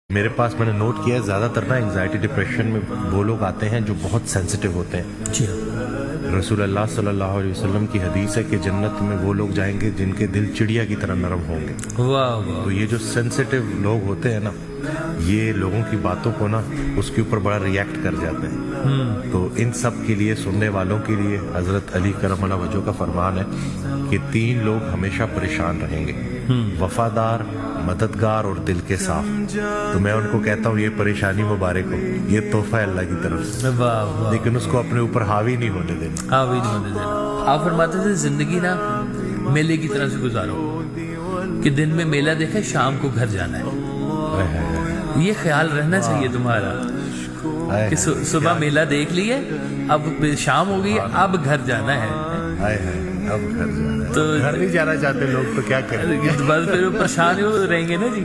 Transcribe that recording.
میرے پاس میں نے نوٹ کیا ہے زیادہ تر نا انگزائٹی ڈپریشن میں وہ لوگ آتے ہیں جو بہت سینسٹیو ہوتے ہیں. جی رسول اللہ صلی اللہ علیہ وسلم کی حدیث ہے کہ جنت میں وہ لوگ جائیں گے جن کے دل چڑیا کی طرح نرم ہوں گے. واہ واہ. تو یہ جو سینسٹیو لوگ ہوتے ہیں نا یہ لوگوں کی باتوں کو نا اس کے اوپر بڑا ریئیکٹ کر جاتے ہیں. تو ان سب کے لیے سننے والوں کے لیے حضرت علی کرم اللہ وجہہ کا فرمان ہے کہ 3 لوگ ہمیشہ پریشان رہیں گے: وفادار، مددگار اور دل کے صاف. تو میں ان کو کہتا ہوں یہ پریشانی مبارک ہو، یہ تحفہ ہے اللہ کی طرف سے، واہ واہ. لیکن اس کو اپنے اوپر حاوی نہیں ہونے دینا. حاوی نہیں ہونے دینا. آپ فرماتے تھے زندگی نا میلے کی طرح سے گزارو کہ دن میں میلہ دیکھے شام کو گھر جانا ہے. یہ خیال رہنا چاہیے تمہارا کہ صبح میلہ دیکھ لیے، اب شام ہو گئی، اب گھر جانا ہے. اب گھر جانا ہے. تو گھر نہیں جانا چاہتے لوگ تو کیا کریں. بس پھر پریشان ہو رہیں گے نا جی.